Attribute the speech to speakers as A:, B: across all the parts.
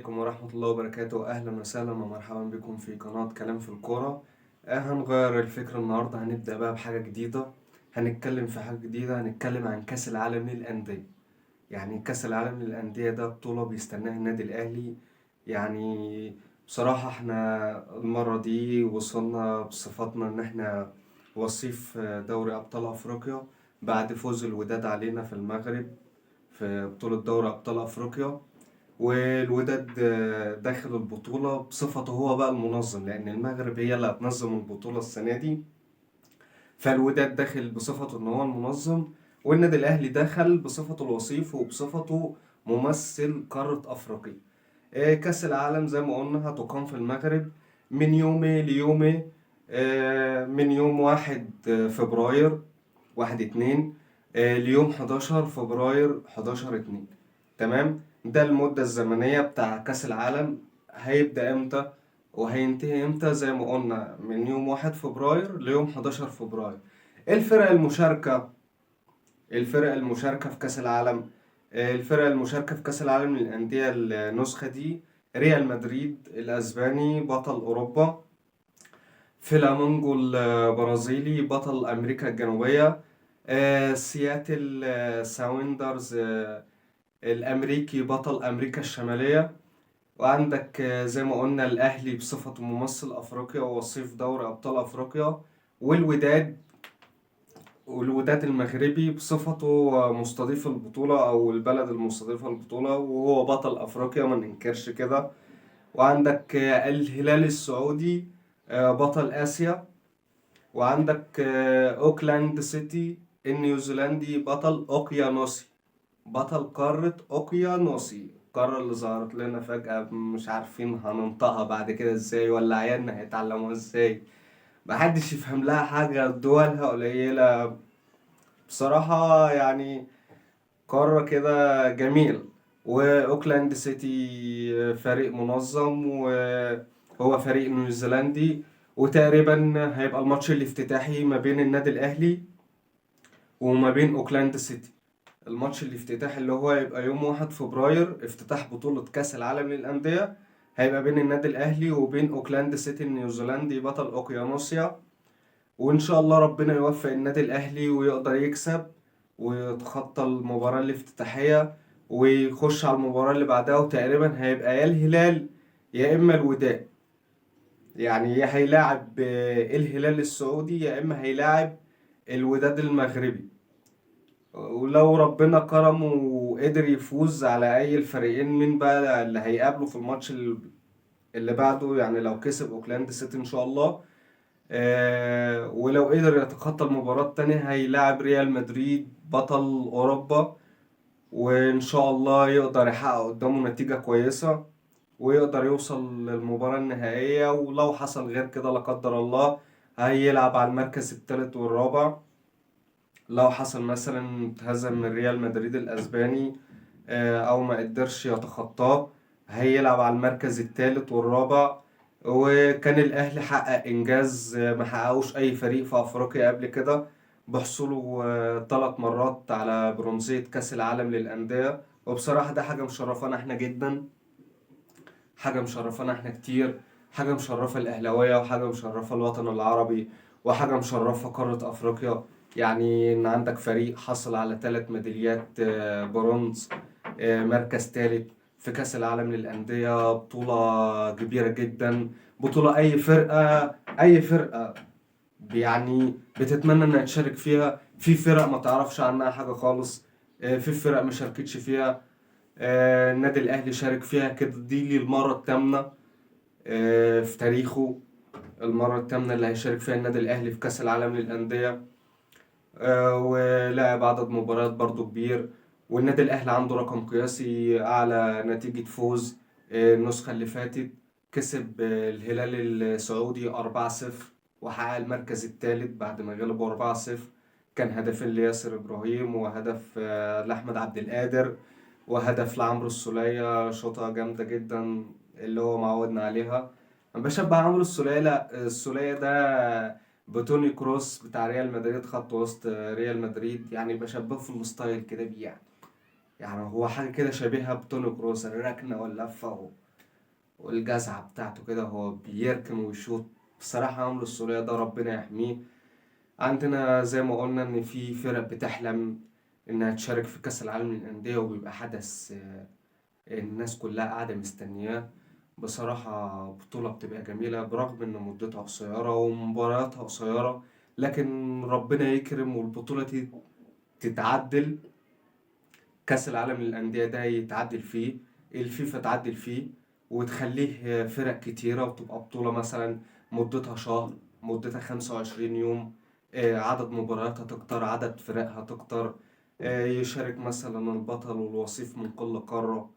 A: عليكم ورحمة الله وبركاته. أهلا وسهلا ومرحبا بكم في قناة كلام في الكورة. هنغير الفكرة النهاردة، هنبدأ بقى بحاجة جديدة. هنتكلم في حاجة جديدة، هنتكلم عن كأس العالم للأندية. يعني كأس العالم للأندية ده بطولة بيستناها النادي الأهلي. يعني بصراحة احنا المرة دي وصلنا بصفتنا إن احنا وصيف دوري أبطال أفريقيا بعد فوز الوداد علينا في المغرب في بطولة دوري أبطال أفريقيا. والوداد داخل البطولة بصفته هو بقى المنظم، لأن المغرب هي اللي هتنظم البطولة السنة دي. فالوداد داخل بصفته إن هو المنظم، والنادي الأهلي دخل بصفته الوصيف وبصفته ممثل قارة أفريقيا. كأس العالم زي ما قلنا هتقام في المغرب من يومي ليومي. من يوم 1 فبراير 1/2 ليوم 11 فبراير 11/2. تمام، ده المدة الزمنية بتاع كأس العالم. هيبدأ امتى وهينتهي امتى؟ زي ما قلنا من يوم 1 فبراير ليوم 11 فبراير. الفرق المشاركة الفرق المشاركة في كأس العالم. الفرق المشاركة في كأس العالم للأندية النسخة دي: ريال مدريد الأسباني بطل أوروبا، فلامينجو البرازيلي بطل أمريكا الجنوبية، سياتل ساوندرز الأمريكي بطل أمريكا الشمالية. وعندك زي ما قلنا الأهلي بصفته ممثل أفريقيا ووصيف دوري أبطال أفريقيا، والوداد المغربي بصفته مستضيف البطولة أو البلد المستضيفة البطولة، وهو بطل أفريقيا ما ننكرش كده. وعندك الهلال السعودي بطل آسيا. وعندك أوكلاند سيتي النيوزيلندي بطل أوقيانوسي، بطل قارة أوقيانوسي، القارة اللي ظهرت لنا فجأة مش عارفين هننطقها بعد كده ازاي، ولا عيالنا هيتعلموها ازاي. محدش يفهم لها حاجة، دولها قليلة بصراحة. يعني قارة كده جميل. وأوكلاند سيتي فريق منظم، وهو فريق نيوزيلندي. وتقريبا هيبقى الماتش الافتتاحي ما بين النادي الأهلي وما بين أوكلاند سيتي. الماتش الافتتاحي اللي هو هيبقى يوم 1 فبراير افتتاح بطولة كأس العالم للأندية، هيبقى بين النادي الأهلي وبين أوكلاند سيتي النيوزيلندي بطل أوقيانوسيا. وإن شاء الله ربنا يوفق النادي الأهلي ويقدر يكسب ويتخطى المباراة الافتتاحية ويخش على المباراة اللي بعدها. وتقريبا هيبقى يا الهلال يا إما الوداد، يعني يا هيلاعب الهلال السعودي يا إما هيلاعب الوداد المغربي. ولو ربنا كرمه وقدر يفوز على أي الفريقين، مين بقى اللي هيقابله في الماتش اللي بعده؟ يعني لو كسب أوكلاند سيتي إن شاء الله، ولو قدر يتخطى المباراة التانية هيلاعب ريال مدريد بطل أوروبا. وإن شاء الله يقدر يحقق قدامه نتيجة كويسة ويقدر يوصل للمباراة النهائية. ولو حصل غير كده لا قدر الله هيلعب على المركز الثالث والرابع. لو حصل مثلا اتهزم من ريال مدريد الأسباني أو ما قدرش يتخطاه، هيلعب على المركز الثالث والرابع. وكان الأهلي حقق إنجاز ما حققوش أي فريق في أفريقيا قبل كده، بحصوله 3 مرات على برونزية كأس العالم للأندية. وبصراحة ده حاجة مشرفانا احنا جدا، حاجة مشرفانا احنا كتير، حاجة مشرفة الأهلاوية وحاجة مشرفة الوطن العربي وحاجة مشرفة قارة أفريقيا. يعني إن عندك فريق حصل على 3 ميداليات برونز، مركز تالت في كأس العالم للأندية، بطولة كبيرة جدا. بطولة أي فرقة يعني بتتمنى إنها تشارك فيها. في فرق ما تعرفش عنها حاجة خالص، في فرق ما شاركتش فيها. النادي الأهلي شارك فيها كده، دي لي المرة الثامنة في تاريخه، المرة الثامنة اللي هيشارك فيها النادي الأهلي في كأس العالم للأندية. ولعب عدد مباريات برضو كبير. والنادي الأهلي عنده رقم قياسي أعلى نتيجة فوز. النسخة اللي فاتت كسب الهلال السعودي 4-0 وحقق المركز الثالث بعد ما غلبه 4-0. كان هدفين لياسر إبراهيم وهدف لأحمد عبد القادر وهدف لعمرو السولية، شوطة جامدة جدا اللي هو معودنا عليها. أنا بشبه عمرو السولية ده بتوني كروس بتاع ريال مدريد، خط وسط ريال مدريد. يعني بشبهه في الستايل كده بيه، يعني هو حاجة كده شبيهة بتوني كروس، الركنة واللفة والجزعة بتاعته كده هو بيركن ويشوط. بصراحة عمرو السولية ده ربنا يحميه. عندنا زي ما قلنا إن في فرق بتحلم إنها تشارك في كأس العالم للأندية، وبيبقى حدث الناس كلها قاعدة مستنياه. بصراحة بطولة بتبقى جميلة برغم إن مدتها قصيرة ومبارياتها قصيرة، لكن ربنا يكرم والبطولة دي تتعدل. كأس العالم للأندية ده يتعدل فيه، الفيفا تعدل فيه وتخليه فرق كتيرة، وتبقى بطولة مثلا مدتها شهر، مدتها 25 يوم. عدد مبارياتها تكتر، عدد فرقها تكتر. يشارك مثلا البطل والوصيف من كل قارة.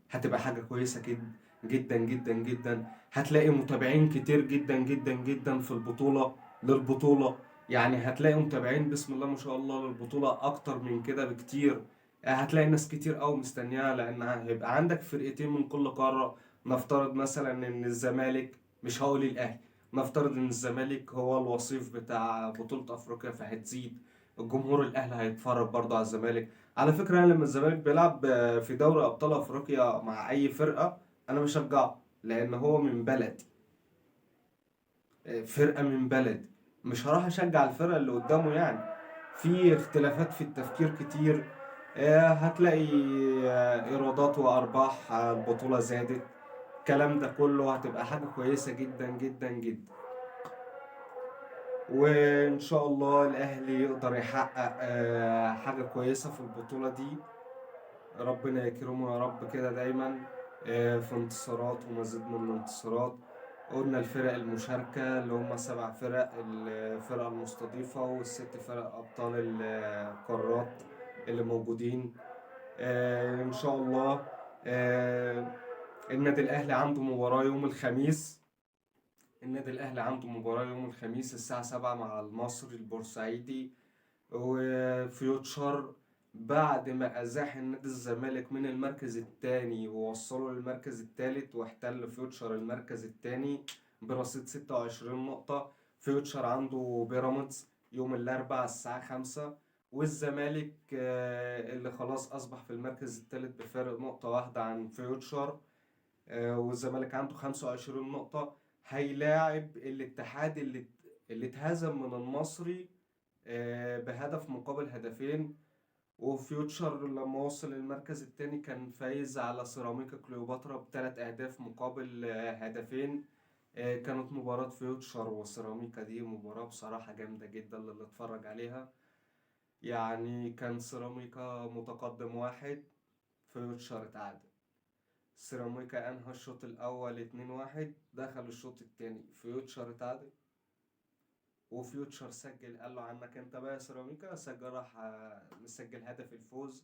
A: هتبقى حاجة كويسة جدا جدا جدا جدا. هتلاقي متابعين كتير جدا جدا جدا في البطولة للبطولة. يعني هتلاقي متابعين بسم الله ما شاء الله للبطولة أكتر من كده بكتير. هتلاقي ناس كتير أوي مستنياها، لأن هيبقى عندك فرقتين من كل قارة. نفترض مثلا إن الزمالك، مش هقول الأهلي، نفترض إن الزمالك هو الوصيف بتاع بطولة أفريقيا، فهتزيد الجمهور الأهلي هيتفرج برضه على الزمالك. على فكرة أنا لما الزمالك بيلعب في دوري أبطال أفريقيا مع أي فرقة أنا بشجعه، لأن هو من بلدي، فرقة من بلدي. مش هروح أشجع الفرقة اللي قدامه يعني. في اختلافات في التفكير كتير. هتلاقي إيرادات وأرباح البطولة زادت. الكلام ده كله هتبقى حاجة كويسة جدا جدا جدا. وإن شاء الله الأهلي يقدر يحقق حاجة كويسة في البطولة دي. ربنا يكرمه يا رب كده دايما، في انتصارات ومزيد من الانتصارات. قلنا الفرق المشاركة اللي هم 7 فرق، الفرقة المستضيفة والست فرق أبطال القارات اللي موجودين. إن شاء الله. آه، النادي الأهلي عنده مباراة يوم الخميس. النادي الأهلي عنده مباراة يوم الخميس الساعة 7 مع المصري البورسعيدي وفيوتشر. بعد ما أزاح النادي الزمالك من المركز الثاني ووصله للمركز الثالث، واحتل فيوتشر المركز الثاني برصيد 26 نقطة. فيوتشر عنده بيراميدز يوم الأربعاء الساعة 5. والزمالك اللي خلاص أصبح في المركز الثالث بفارق نقطة واحدة عن فيوتشر. والزمالك عنده 25 نقطة. هيلاعب الاتحاد اللي اتهزم من المصري بهدف مقابل هدفين. وفيوتشر لما وصل المركز التاني كان فايز على سيراميكا كليوباترا ب3 أهداف مقابل هدفين. كانت مباراة فيوتشر وسيراميكا دي مباراة بصراحة جامدة جدا للي اتفرج عليها. يعني كان سيراميكا متقدم 1، فيوتشر اتعادل. سيراميكا أنهى الشوط الأول 2-1، دخل الشوط التاني فيوتشر اتعادل، وفيوتشر سجل. قال له عنك انت بقى يا سيراميكا، سجل، راح مسجل هدف الفوز.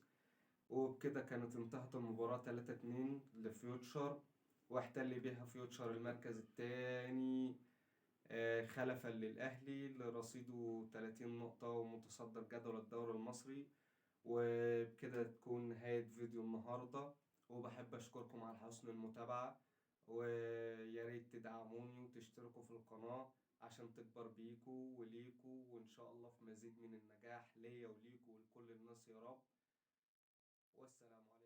A: وبكده كانت انتهت المباراة 3-2 لفيوتشر، واحتل بيها فيوتشر المركز الثاني خلفا للأهلي لرصيده 30 نقطة ومتصدر جدول الدوري المصري. وبكده تكون نهاية فيديو النهاردة، وبحب أشكركم على حسن المتابعة. ويا ريت تدعموني وتشتركوا في القناة عشان تكبر بيكوا وليكوا، وإن شاء الله في مزيد من النجاح ليا وليكوا ولكل الناس يا رب. والسلام عليكم.